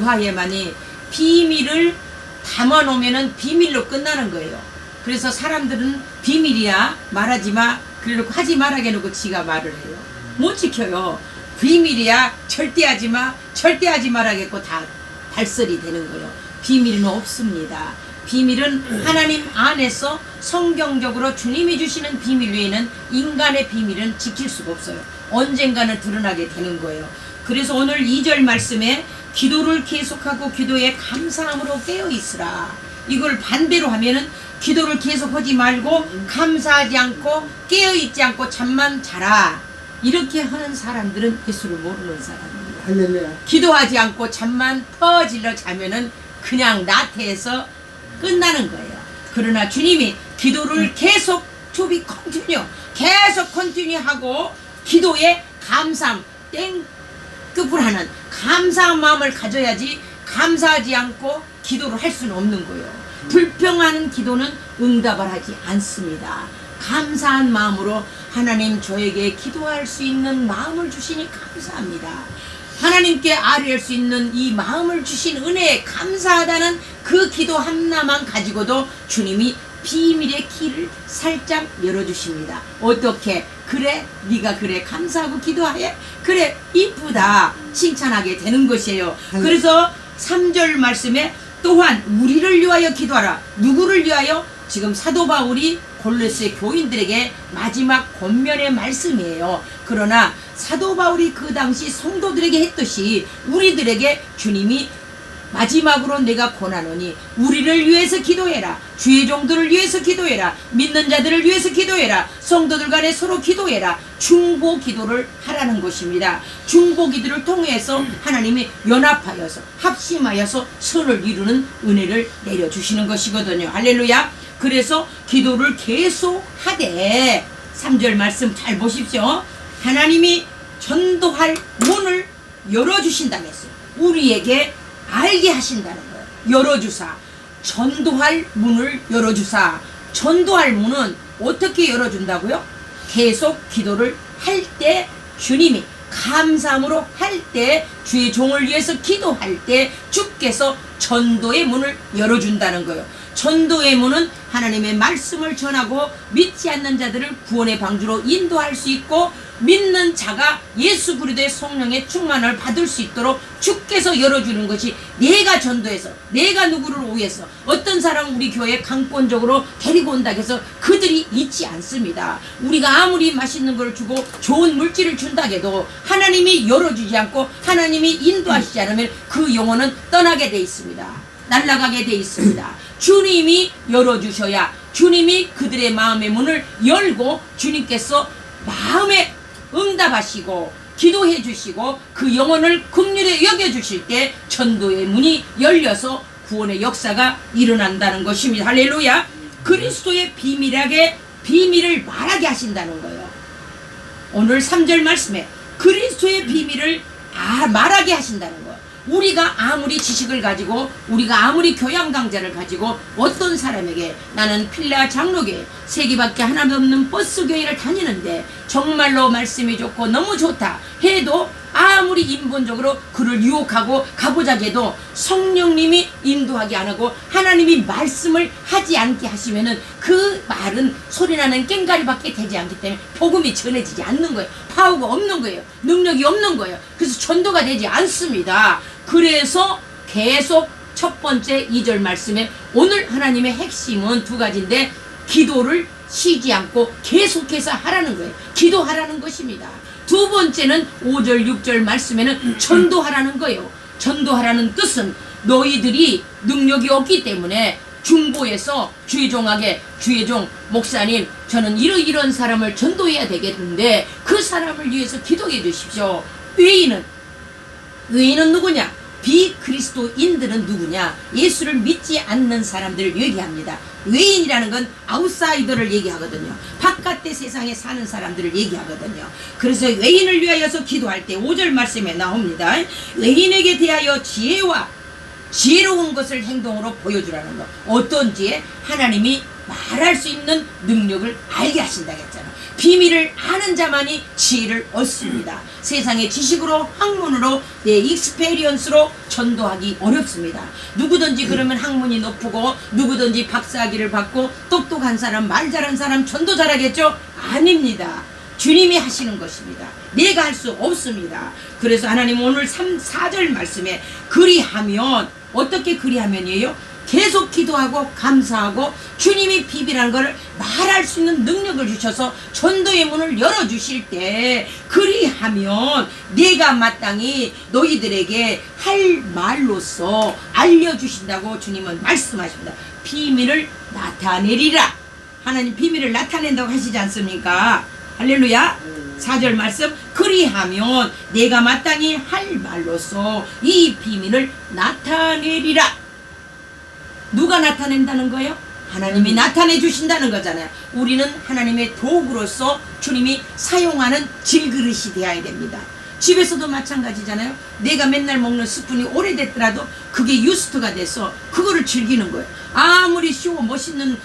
화에만이 비밀을 담아놓으면 비밀로 끝나는 거예요. 그래서 사람들은 비밀이야 말하지 마 그래놓고 하지 말라게 해놓고 지가 말을 해요. 못 지켜요. 비밀이야 절대 하지 마 절대 하지 말라겠고 다 발설이 되는 거예요. 비밀은 없습니다. 비밀은 하나님 안에서 성경적으로 주님이 주시는 비밀 외에는 인간의 비밀은 지킬 수가 없어요. 언젠가는 드러나게 되는 거예요. 그래서 오늘 2절 말씀에 기도를 계속하고 기도에 감사함으로 깨어있으라. 이걸 반대로 하면은 기도를 계속하지 말고 감사하지 않고 깨어있지 않고 잠만 자라. 이렇게 하는 사람들은 예수를 모르는 사람입니다. 할렐루야. 기도하지 않고 잠만 퍼질러 자면은 그냥 나태해서 끝나는 거예요. 그러나 주님이 기도를 계속 to be continue 계속 컨티뉴 하고 기도에 감사함 땡급을 하는 감사한 마음을 가져야지 감사하지 않고 기도를 할 수는 없는 거예요. 불평하는 기도는 응답을 하지 않습니다. 감사한 마음으로 하나님 저에게 기도할 수 있는 마음을 주시니 감사합니다. 하나님께 아뢰할 수 있는 이 마음을 주신 은혜에 감사하다는 그 기도 하나만 가지고도 주님이 비밀의 키를 살짝 열어주십니다. 어떻게? 그래 네가 그래 감사하고 기도하에 그래 이쁘다 칭찬하게 되는 것이에요. 그래서 3절 말씀에 또한 우리를 위하여 기도하라. 누구를 위하여? 지금 사도 바울이 골로새 교인들에게 마지막 권면의 말씀이에요. 그러나 사도 바울이 그 당시 성도들에게 했듯이 우리들에게 주님이 마지막으로 내가 권하노니 우리를 위해서 기도해라. 주의 종들을 위해서 기도해라. 믿는 자들을 위해서 기도해라. 성도들 간에 서로 기도해라. 중보 기도를 하라는 것입니다. 중보 기도를 통해서 하나님이 연합하여서 합심하여서 선을 이루는 은혜를 내려주시는 것이거든요. 할렐루야. 그래서 기도를 계속 하되 3절 말씀 잘 보십시오. 하나님이 전도할 문을 열어주신다고 했어요. 우리에게 알게 하신다는 거예요. 열어주사. 전도할 문을 열어주사. 전도할 문은 어떻게 열어준다고요? 계속 기도를 할 때 주님이 감사함으로 할 때 주의 종을 위해서 기도할 때 주께서 전도의 문을 열어준다는 거예요. 전도의 문은 하나님의 말씀을 전하고 믿지 않는 자들을 구원의 방주로 인도할 수 있고 믿는 자가 예수 그리스도의 성령의 충만을 받을 수 있도록 주께서 열어주는 것이 내가 전도해서 내가 누구를 위해서 어떤 사람 우리 교회에 강권적으로 데리고 온다고 해서 그들이 있지 않습니다. 우리가 아무리 맛있는 걸 주고 좋은 물질을 준다고 해도 하나님이 열어주지 않고 하나님이 인도하시지 않으면 그 영혼은 떠나게 돼 있습니다. 날아가게 돼 있습니다. 주님이 열어주셔야 주님이 그들의 마음의 문을 열고 주님께서 마음에 응답하시고 기도해 주시고 그 영혼을 긍휼히 여겨주실 때 전도의 문이 열려서 구원의 역사가 일어난다는 것입니다. 할렐루야. 그리스도의 비밀하게 비밀을 말하게 하신다는 거예요. 오늘 3절 말씀에 그리스도의 비밀을 말하게 하신다는 거예요. 우리가 아무리 지식을 가지고 우리가 아무리 교양 강좌를 가지고 어떤 사람에게 나는 필라 장로교회 세기밖에 하나도 없는 버스교회를 다니는데 정말로 말씀이 좋고 너무 좋다 해도 아무리 인본적으로 그를 유혹하고 가보자고 해도 성령님이 인도하게 안 하고 하나님이 말씀을 하지 않게 하시면은 그 말은 소리나는 꽹가리밖에 되지 않기 때문에 복음이 전해지지 않는 거예요. 파워가 없는 거예요. 능력이 없는 거예요. 그래서 전도가 되지 않습니다. 그래서 계속 첫 번째 2절 말씀에 오늘 하나님의 핵심은 두 가지인데 기도를 쉬지 않고 계속해서 하라는 거예요. 기도하라는 것입니다. 두 번째는 5절 6절 말씀에는 전도하라는 거예요. 전도하라는 뜻은 너희들이 능력이 없기 때문에 중보에서 주의 종에게 주의 종 목사님 저는 이런 사람을 전도해야 되겠는데 그 사람을 위해서 기도해 주십시오. 외인은 누구냐? 비그리스도인들은 누구냐? 예수를 믿지 않는 사람들을 얘기합니다. 외인이라는 건 아웃사이더를 얘기하거든요. 바깥의 세상에 사는 사람들을 얘기하거든요. 그래서 외인을 위하여서 기도할 때 5절 말씀에 나옵니다. 외인에게 대하여 지혜와 지혜로운 것을 행동으로 보여주라는 거. 어떤 지혜? 하나님이 말할 수 있는 능력을 알게 하신다고 했잖아. 비밀을 아는 자만이 지혜를 얻습니다. 세상의 지식으로 학문으로 내 익스페리언스로 전도하기 어렵습니다. 누구든지 그러면 학문이 높고 누구든지 박사학위를 받고 똑똑한 사람, 말 잘한 사람 전도 잘하겠죠? 아닙니다. 주님이 하시는 것입니다. 내가 할 수 없습니다. 그래서 하나님 오늘 4절 말씀에 그리하면, 어떻게 그리하면이에요? 계속 기도하고 감사하고 주님이 비밀한 것을 말할 수 있는 능력을 주셔서 전도의 문을 열어주실 때, 그리하면 내가 마땅히 너희들에게 할 말로서 알려주신다고 주님은 말씀하십니다. 비밀을 나타내리라. 하나님 비밀을 나타낸다고 하시지 않습니까? 할렐루야. 4절 말씀, 그리하면 내가 마땅히 할 말로서 이 비밀을 나타내리라. 누가 나타낸다는 거예요? 하나님이 나타내 주신다는 거잖아요. 우리는 하나님의 도구로서 주님이 사용하는 질그릇이 되어야 됩니다. 집에서도 마찬가지잖아요. 내가 맨날 먹는 스푼이 오래됐더라도 그게 유스트가 돼서 그거를 즐기는 거예요. 아무리 쉬워 멋있는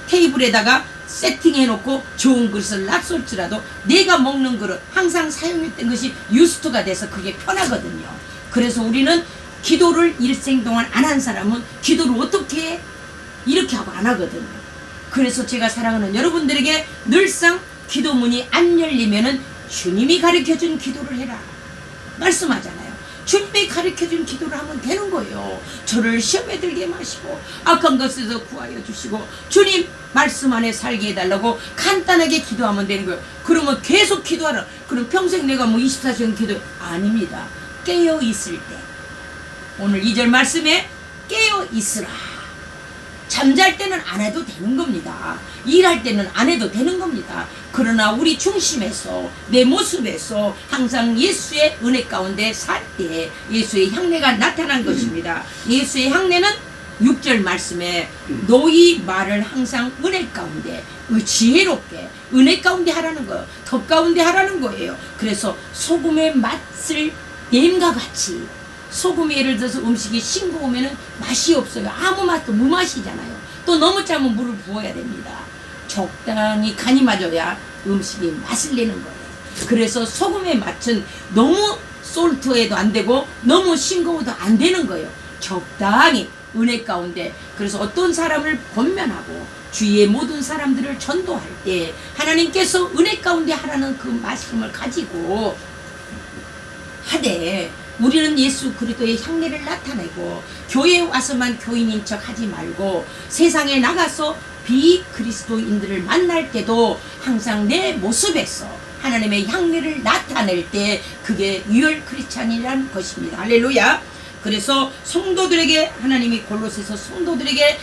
테이블에다가 세팅해놓고 좋은 그릇을 놨을지라도 내가 먹는 그릇, 항상 사용했던 것이 유스트가 돼서 그게 편하거든요. 그래서 우리는 기도를 일생 동안 안 한 사람은 기도를 어떻게 해? 이렇게 하고 안 하거든요. 그래서 제가 사랑하는 여러분들에게 늘상 기도문이 안 열리면은 주님이 가르쳐준 기도를 해라 말씀하잖아요. 주님이 가르쳐준 기도를 하면 되는 거예요. 저를 시험에 들게 마시고 악한 것에서 구하여 주시고 주님 말씀 안에 살게 해달라고 간단하게 기도하면 되는 거예요. 그러면 계속 기도하라. 그럼 평생 내가 뭐 24시간 기도, 아닙니다. 깨어 있을 때, 오늘 2절 말씀에 깨어 있으라. 잠잘 때는 안 해도 되는 겁니다. 일할 때는 안 해도 되는 겁니다. 그러나 우리 중심에서, 내 모습에서 항상 예수의 은혜 가운데 살 때 예수의 향내가 나타난 것입니다. 예수의 향내는 6절 말씀에 너희 말을 항상 은혜 가운데, 지혜롭게 은혜 가운데 하라는 거예요. 덕 가운데 하라는 거예요. 그래서 소금의 맛을 鹽과 같이, 소금이 예를 들어서 음식이 싱거우면 맛이 없어요. 아무 맛도 무맛이잖아요. 또 너무 짜면 물을 부어야 됩니다. 적당히 간이 맞아야 음식이 맛을 내는 거예요. 그래서 소금의 맛은 너무 솔트해도 안 되고 너무 싱거워도 안 되는 거예요. 적당히 은혜 가운데. 그래서 어떤 사람을 권면하고 주위의 모든 사람들을 전도할 때 하나님께서 은혜 가운데 하라는 그 말씀을 가지고 하되, 우리는 예수 그리스도의 향내를 나타내고 교회에 와서만 교인인 척 하지 말고 세상에 나가서 비그리스도인들을 만날 때도 항상 내 모습에서 하나님의 향내를 나타낼 때 그게 리얼 크리스찬이라는 것입니다. 할렐루야. 그래서 성도들에게, 하나님이 골로새서 성도들에게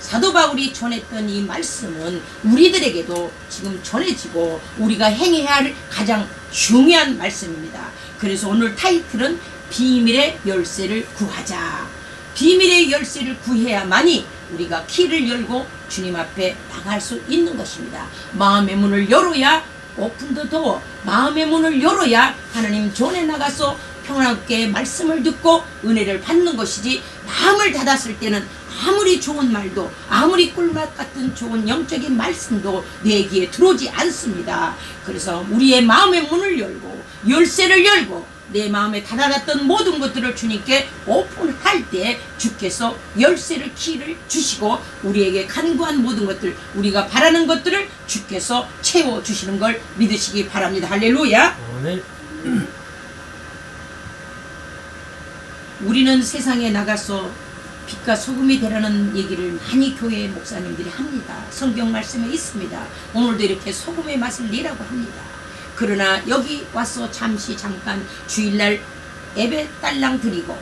사도 바울이 전했던 이 말씀은 우리들에게도 지금 전해지고 우리가 행해야 할 가장 중요한 말씀입니다. 그래서 오늘 타이틀은 비밀의 열쇠를 구하자. 비밀의 열쇠를 구해야만이 우리가 키를 열고 주님 앞에 나갈 수 있는 것입니다. 마음의 문을 열어야, 오픈 더 도어, 마음의 문을 열어야 하나님 전에 나가서 평안하게 말씀을 듣고 은혜를 받는 것이지, 마음을 닫았을 때는 아무리 좋은 말도, 아무리 꿀맛 같은 좋은 영적인 말씀도 내 귀에 들어오지 않습니다. 그래서 우리의 마음의 문을 열고 열쇠를 열고 내 마음에 닫아놨던 모든 것들을 주님께 오픈할 때 주께서 열쇠를, 키를 주시고 우리에게 간구한 모든 것들, 우리가 바라는 것들을 주께서 채워주시는 걸 믿으시기 바랍니다. 할렐루야. 네. 우리는 세상에 나가서 빛과 소금이 되라는 얘기를 많이 교회 목사님들이 합니다. 성경 말씀에 있습니다. 오늘도 이렇게 소금의 맛을 내라고 합니다. 그러나 여기 와서 잠깐 주일날 예배 딸랑 드리고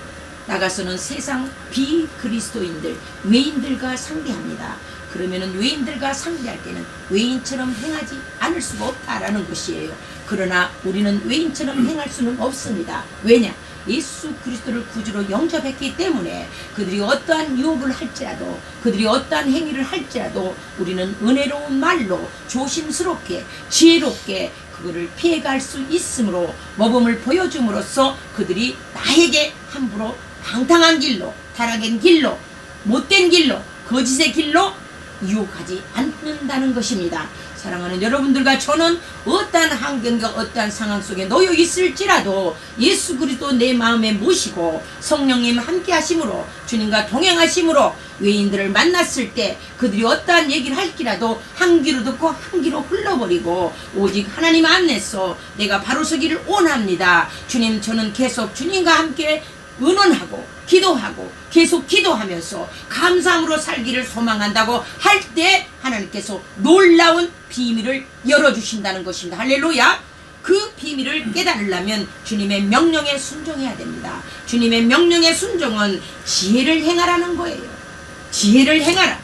나가서는 세상 비그리스도인들, 외인들과 상대합니다. 그러면은 외인들과 상대할 때는 외인처럼 행하지 않을 수가 없다라는 것이에요. 그러나 우리는 외인처럼 행할 수는 없습니다. 왜냐? 예수 그리스도를 구주로 영접했기 때문에 그들이 어떠한 유혹을 할지라도, 그들이 어떠한 행위를 할지라도 우리는 은혜로운 말로 조심스럽게 지혜롭게 그거를 피해갈 수 있으므로 모범을 보여줌으로써 그들이 나에게 함부로 방탕한 길로, 타락한 길로, 못된 길로, 거짓의 길로 유혹하지 않는다는 것입니다. 사랑하는 여러분들과 저는 어떠한 환경과 어떠한 상황 속에 놓여 있을지라도 예수 그리스도 내 마음에 모시고 성령님 함께 하심으로 주님과 동행하심으로 외인들을 만났을 때 그들이 어떠한 얘기를 할지라도 한 귀로 듣고 한 귀로 흘러버리고 오직 하나님 안에서 내가 바로 서기를 원합니다. 주님, 저는 계속 주님과 함께 의논하고 기도하고 계속 기도하면서 감사함으로 살기를 소망한다고 할 때 하나님께서 놀라운 비밀을 열어주신다는 것입니다. 할렐루야. 그 비밀을 깨달으려면 주님의 명령에 순종해야 됩니다. 주님의 명령의 순종은 지혜를 행하라는 거예요. 지혜를 행하라.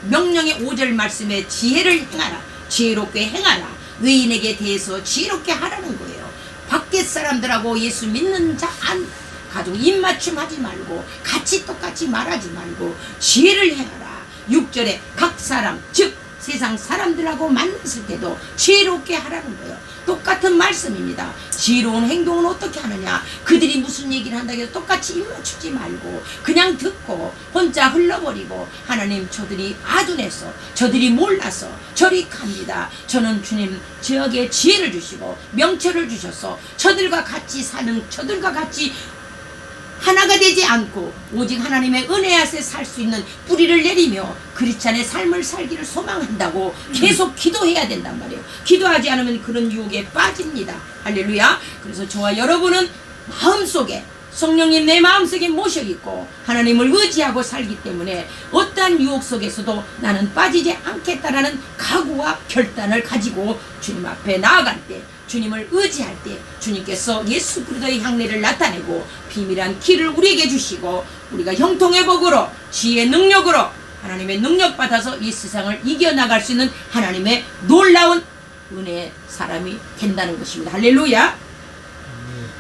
명령의 5절 말씀에 지혜를 행하라. 지혜롭게 행하라. 외인에게 대해서 지혜롭게 하라는 거예요. 밖에 사람들하고 예수 믿는 자 안 가족 입맞춤 하지 말고 같이 똑같이 말하지 말고 지혜를 행하라. 6절에 각 사람 즉 세상 사람들하고 만났을 때도 지혜롭게 하라는 거예요. 똑같은 말씀입니다. 지혜로운 행동은 어떻게 하느냐. 그들이 무슨 얘기를 한다고 해서 똑같이 입맞추지 말고 그냥 듣고 혼자 흘러버리고 하나님 저들이 아둔해서 저들이 몰라서 저리 갑니다. 저는 주님 저에게 지혜를 주시고 명철을 주셔서 저들과 같이 사는 저들과 같이 하나가 되지 않고 오직 하나님의 은혜 아래 살 수 있는 뿌리를 내리며 크리스찬의 삶을 살기를 소망한다고 계속 기도해야 된단 말이에요. 기도하지 않으면 그런 유혹에 빠집니다. 할렐루야. 그래서 저와 여러분은 마음속에 성령님 내 마음속에 모셔있고 하나님을 의지하고 살기 때문에 어떠한 유혹 속에서도 나는 빠지지 않겠다라는 각오와 결단을 가지고 주님 앞에 나아갈 때 주님을 의지할 때 주님께서 예수 그리스도의 향례를 나타내고 비밀한 길을 우리에게 주시고 우리가 형통의 복으로 지혜의 능력으로 하나님의 능력 받아서 이 세상을 이겨나갈 수 있는 하나님의 놀라운 은혜의 사람이 된다는 것입니다. 할렐루야.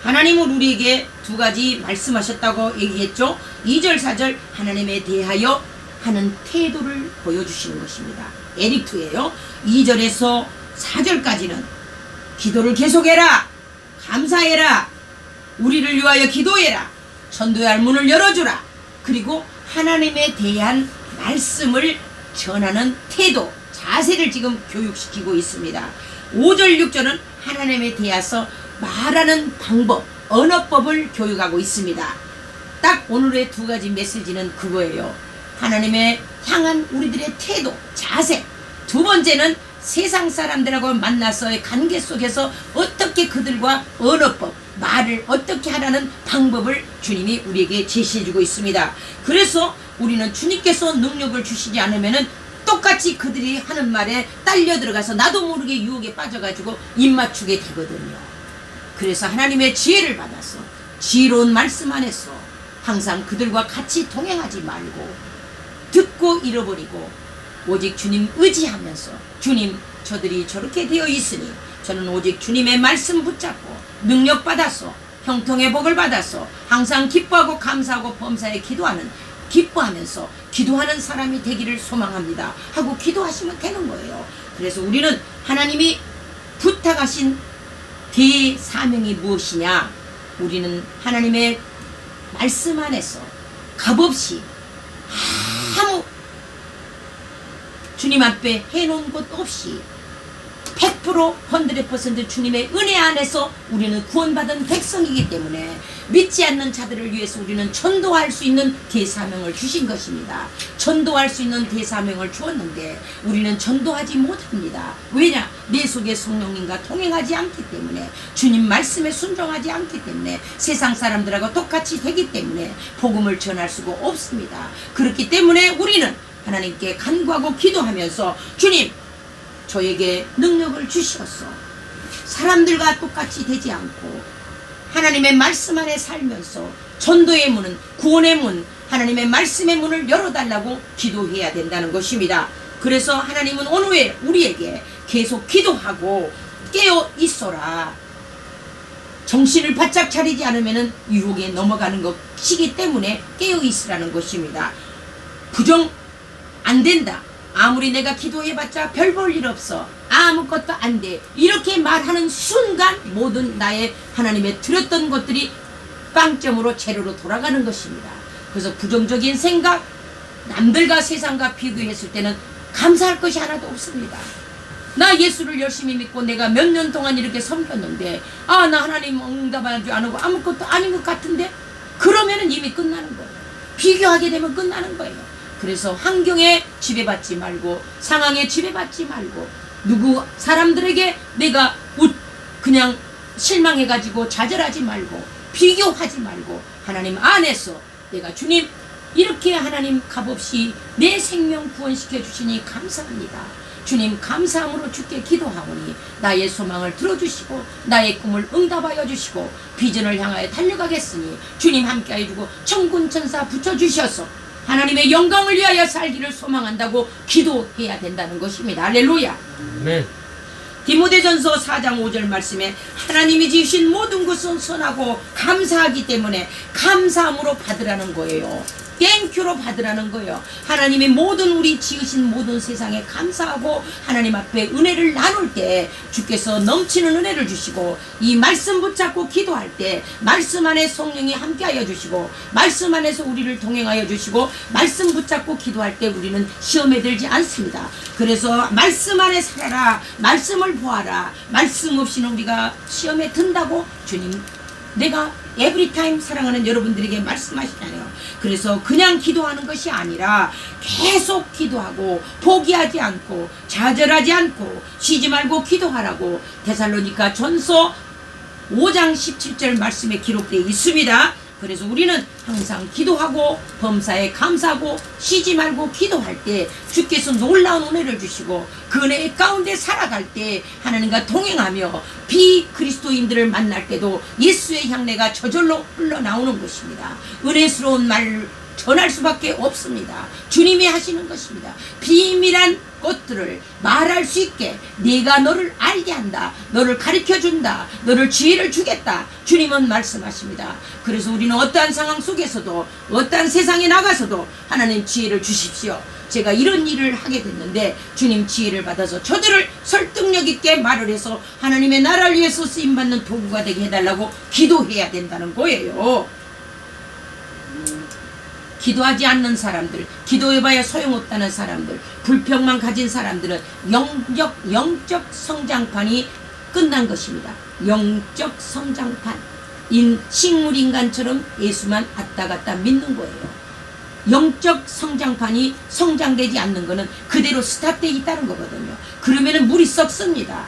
하나님은 우리에게 두 가지 말씀하셨다고 얘기했죠. 2절 4절 하나님에 대하여 하는 태도를 보여주시는 것입니다. 에릭투예요. 2절에서 4절까지는 기도를 계속해라. 감사해라. 우리를 위하여 기도해라. 전도해야 할 문을 열어주라. 그리고 하나님에 대한 말씀을 전하는 태도, 자세를 지금 교육시키고 있습니다. 5절 6절은 하나님에 대해서 말하는 방법, 언어법을 교육하고 있습니다. 딱 오늘의 두 가지 메시지는 그거예요. 하나님의 향한 우리들의 태도, 자세. 두 번째는 세상 사람들하고 만나서의 관계 속에서 어떻게 그들과 언어법, 말을 어떻게 하라는 방법을 주님이 우리에게 제시해주고 있습니다. 그래서 우리는 주님께서 능력을 주시지 않으면은 똑같이 그들이 하는 말에 딸려 들어가서 나도 모르게 유혹에 빠져가지고 입맞추게 되거든요. 그래서 하나님의 지혜를 받아서 지혜로운 말씀 안에서 항상 그들과 같이 동행하지 말고 듣고 잃어버리고 오직 주님 의지하면서 주님 저들이 저렇게 되어 있으니 저는 오직 주님의 말씀 붙잡고 능력 받아서 형통의 복을 받아서 항상 기뻐하고 감사하고 범사에 기뻐하면서 기도하는 사람이 되기를 소망합니다 하고 기도하시면 되는 거예요. 그래서 우리는 하나님이 부탁하신 대사명이 무엇이냐. 우리는 하나님의 말씀 안에서 값없이 아무 주님 앞에 해놓은 것 없이 100% 100% 주님의 은혜 안에서 우리는 구원받은 백성이기 때문에 믿지 않는 자들을 위해서 우리는 전도할 수 있는 대사명을 주신 것입니다. 전도할 수 있는 대사명을 주었는데 우리는 전도하지 못합니다. 왜냐? 내 속에 성령님과 동행하지 않기 때문에 주님 말씀에 순종하지 않기 때문에 세상 사람들하고 똑같이 되기 때문에 복음을 전할 수가 없습니다. 그렇기 때문에 우리는 하나님께 간구하고 기도하면서 주님 저에게 능력을 주시었어. 사람들과 똑같이 되지 않고 하나님의 말씀 안에 살면서 전도의 문은 구원의 문 하나님의 말씀의 문을 열어달라고 기도해야 된다는 것입니다. 그래서 하나님은 오늘 우리에게 계속 기도하고 깨어 있어라. 정신을 바짝 차리지 않으면 유혹에 넘어가는 것이기 때문에 깨어 있으라는 것입니다. 부정 안 된다. 아무리 내가 기도해봤자 별 볼 일 없어. 아무것도 안 돼. 이렇게 말하는 순간 모든 나의 하나님의 드렸던 것들이 빵점으로 재료로 돌아가는 것입니다. 그래서 부정적인 생각, 남들과 세상과 비교했을 때는 감사할 것이 하나도 없습니다. 나 예수를 열심히 믿고 내가 몇 년 동안 이렇게 섬겼는데 나 하나님 응답하지 않고 아무것도 아닌 것 같은데, 그러면은 이미 끝나는 거예요. 비교하게 되면 끝나는 거예요. 그래서 환경에 지배받지 말고, 상황에 지배받지 말고, 누구 사람들에게 내가 그냥 실망해가지고 좌절하지 말고, 비교하지 말고, 하나님 안에서 내가 주님 이렇게 하나님 값없이 내 생명 구원시켜 주시니 감사합니다. 주님 감사함으로 주께 기도하오니 나의 소망을 들어주시고 나의 꿈을 응답하여 주시고 비전을 향하여 달려가겠으니 주님 함께하여 주고 천군천사 붙여주셔서 하나님의 영광을 위하여 살기를 소망한다고 기도해야 된다는 것입니다. 할렐루야. 네. 디모데전서 4장 5절 말씀에 하나님이 지으신 모든 것은 선하고 감사하기 때문에 감사함으로 받으라는 거예요. 땡큐로 받으라는 거예요. 하나님이 모든 우리 지으신 모든 세상에 감사하고 하나님 앞에 은혜를 나눌 때 주께서 넘치는 은혜를 주시고, 이 말씀 붙잡고 기도할 때 말씀 안에 성령이 함께하여 주시고, 말씀 안에서 우리를 동행하여 주시고, 말씀 붙잡고 기도할 때 우리는 시험에 들지 않습니다. 그래서 말씀 안에 살아라, 말씀을 보아라. 말씀 없이는 우리가 시험에 든다고 주님 내가 에브리타임 사랑하는 여러분들에게 말씀하시잖아요. 그래서 그냥 기도하는 것이 아니라 계속 기도하고 포기하지 않고 좌절하지 않고 쉬지 말고 기도하라고 데살로니가 전서 5장 17절 말씀에 기록되어 있습니다. 그래서 우리는 항상 기도하고 범사에 감사하고 쉬지 말고 기도할 때 주께서 놀라운 은혜를 주시고 그 은혜 가운데 살아갈 때 하나님과 동행하며 비그리스도인들을 만날 때도 예수의 향내가 저절로 흘러나오는 것입니다. 은혜스러운 말을 전할 수밖에 없습니다. 주님이 하시는 것입니다. 비밀한 것들을 말할 수 있게 내가 너를 알게 한다, 너를 가르쳐준다, 너를 지혜를 주겠다, 주님은 말씀하십니다. 그래서 우리는 어떠한 상황 속에서도 어떠한 세상에 나가서도 하나님 지혜를 주십시오. 제가 이런 일을 하게 됐는데 주님 지혜를 받아서 저들을 설득력 있게 말을 해서 하나님의 나라를 위해서 쓰임받는 도구가 되게 해달라고 기도해야 된다는 거예요. 기도하지 않는 사람들, 기도해봐야 소용없다는 사람들, 불평만 가진 사람들은 영적 성장판이 끝난 것입니다. 영적 성장판. 식물인간처럼 예수만 왔다 갔다 믿는 거예요. 영적 성장판이 성장되지 않는 것은 그대로 스탑되어 있다는 거거든요. 그러면은 물이 썩습니다.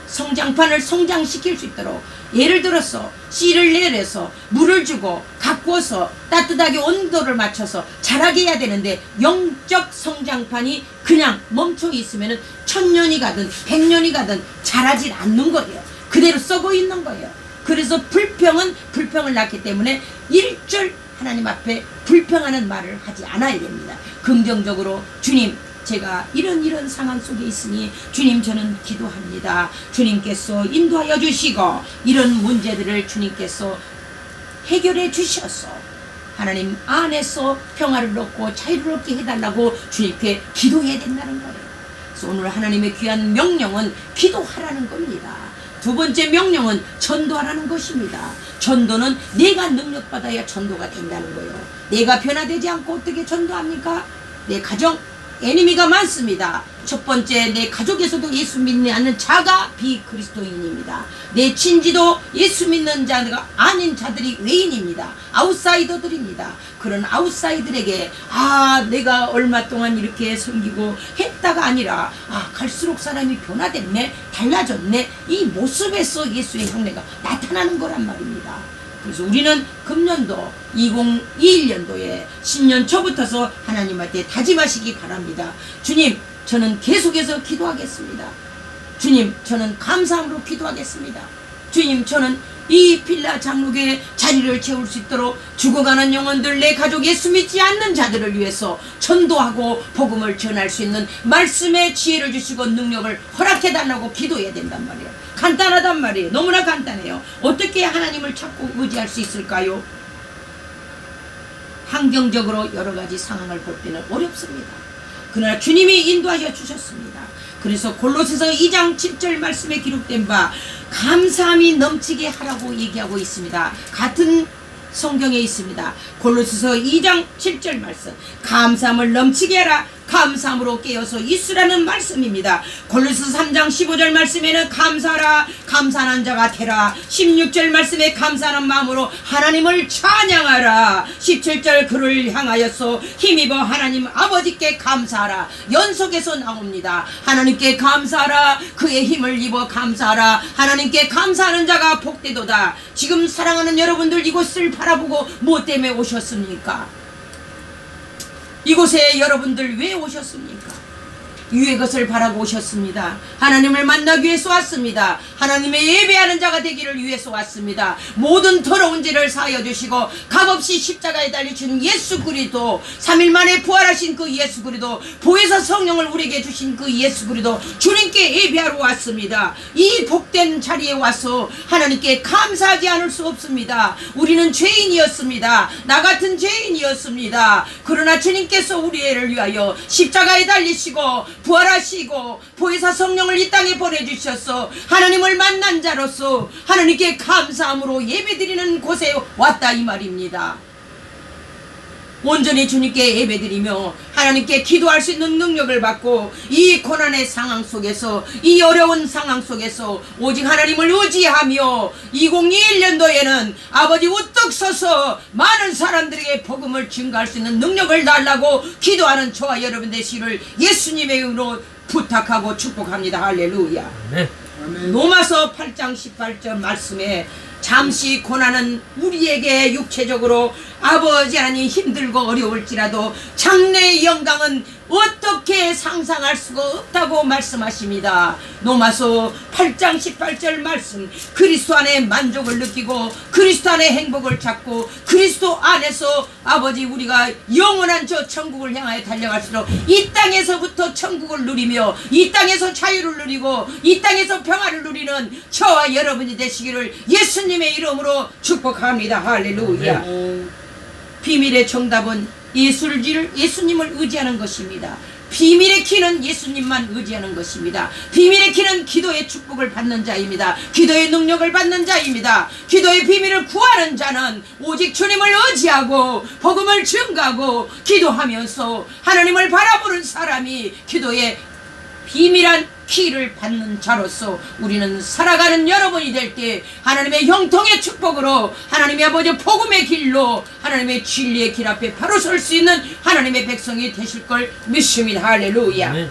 성장판을 성장시킬 수 있도록 예를 들어서 씨를 내려서 물을 주고 가꾸어서 따뜻하게 온도를 맞춰서 자라게 해야 되는데 영적 성장판이 그냥 멈춰 있으면 1000년이 가든 100년이 가든 자라질 않는 거예요. 그대로 썩어 있는 거예요. 그래서 불평은 불평을 낳기 때문에 일절 하나님 앞에 불평하는 말을 하지 않아야 됩니다. 긍정적으로 주님 제가 이런 상황 속에 있으니 주님 저는 기도합니다. 주님께서 인도하여 주시고 이런 문제들을 주님께서 해결해 주셔서 하나님 안에서 평화를 얻고 자유를 얻게 해달라고 주님께 기도해야 된다는 거예요. 그래서 오늘 하나님의 귀한 명령은 기도하라는 겁니다. 두 번째 명령은 전도하라는 것입니다. 전도는 내가 능력받아야 전도가 된다는 거예요. 내가 변화되지 않고 어떻게 전도합니까? 내 가정 애니미가 많습니다. 첫 번째, 내 가족에서도 예수 믿지 않는 자가 비그리스도인입니다. 내 친지도 예수 믿는 자가 아닌 자들이 외인입니다. 아웃사이더들입니다. 그런 아웃사이더들에게 내가 얼마 동안 이렇게 섬기고 했다가 아니라 갈수록 사람이 변화됐네, 달라졌네, 이 모습에서 예수의 향내가 나타나는 거란 말입니다. 그래서 우리는 금년도 2021년도에 신년 초부터서 하나님한테 다짐하시기 바랍니다. 주님 저는 계속해서 기도하겠습니다. 주님 저는 감사함으로 기도하겠습니다. 주님 저는 이 빌라 장로교의 자리를 채울 수 있도록 죽어가는 영혼들, 내 가족 예수 믿지 않는 자들을 위해서 전도하고 복음을 전할 수 있는 말씀의 지혜를 주시고 능력을 허락해달라고 기도해야 된단 말이에요. 간단하단 말이에요. 너무나 간단해요. 어떻게 하나님을 찾고 의지할 수 있을까요? 환경적으로 여러 가지 상황을 볼 때는 어렵습니다. 그러나 주님이 인도하여 주셨습니다. 그래서 골로새서 2장 7절 말씀에 기록된 바 감사함이 넘치게 하라고 얘기하고 있습니다. 같은 성경에 있습니다. 골로새서 2장 7절 말씀, 감사함을 넘치게 하라. 감사함으로 깨어서 있으라는 말씀입니다. 골로새 3장 15절 말씀에는 감사하라 감사하는 자가 되라. 16절 말씀에 감사하는 마음으로 하나님을 찬양하라. 17절 그를 향하여서 힘입어 하나님 아버지께 감사하라. 연속해서 나옵니다. 하나님께 감사하라. 그의 힘을 입어 감사하라. 하나님께 감사하는 자가 복되도다. 지금 사랑하는 여러분들, 이곳을 바라보고 뭐 때문에 오셨습니까? 이곳에 여러분들 왜 오셨습니까? 위의 것을 바라고 오셨습니다. 하나님을 만나기 위해서 왔습니다. 하나님의 예배하는 자가 되기를 위해서 왔습니다. 모든 더러운 죄를 사하여 주시고 값없이 십자가에 달리신 예수 그리스도, 3일 만에 부활하신 그 예수 그리스도, 보혜사 성령을 우리에게 주신 그 예수 그리스도, 주님께 예배하러 왔습니다. 이 복된 자리에 와서 하나님께 감사하지 않을 수 없습니다. 우리는 죄인이었습니다. 나 같은 죄인이었습니다. 그러나 주님께서 우리를 위하여 십자가에 달리시고 부활하시고 보혜사 성령을 이 땅에 보내주셔서 하나님을 만난 자로서 하나님께 감사함으로 예배드리는 곳에 왔다 이 말입니다. 온전히 주님께 예배드리며 하나님께 기도할 수 있는 능력을 받고 이 고난의 상황 속에서, 이 어려운 상황 속에서 오직 하나님을 의지하며 2021년도에는 아버지 우뚝 서서 많은 사람들에게 복음을 증가할 수 있는 능력을 달라고 기도하는 저와 여러분 되시기를 예수님의 이름으로 부탁하고 축복합니다. 할렐루야. 네. 로마서 8장 18절 말씀에 잠시 고난은 우리에게 육체적으로 아버지 하나님 힘들고 어려울지라도 장래의 영광은 어떻게 상상할 수가 없다고 말씀하십니다. 로마서 8장 18절 말씀, 그리스도 안에 만족을 느끼고 그리스도 안에 행복을 찾고 그리스도 안에서 아버지 우리가 영원한 저 천국을 향하여 달려갈수록 이 땅에서부터 천국을 누리며 이 땅에서 자유를 누리고 이 땅에서 평화를 누리는 저와 여러분이 되시기를 예수님의 이름으로 축복합니다. 할렐루야. 비밀의 정답은 예수님을 의지하는 것입니다. 비밀의 키는 예수님만 의지하는 것입니다. 비밀의 키는 기도의 축복을 받는 자입니다. 기도의 능력을 받는 자입니다. 기도의 비밀을 구하는 자는 오직 주님을 의지하고 복음을 증가하고 기도하면서 하나님을 바라보는 사람이 기도의 비밀한 키를 받는 자로서 우리는 살아가는 여러분이 될 때 하나님의 형통의 축복으로 하나님의 아버지 복음의 길로 하나님의 진리의 길 앞에 바로 설 수 있는 하나님의 백성이 되실 걸 믿습니다. 할렐루야. 네.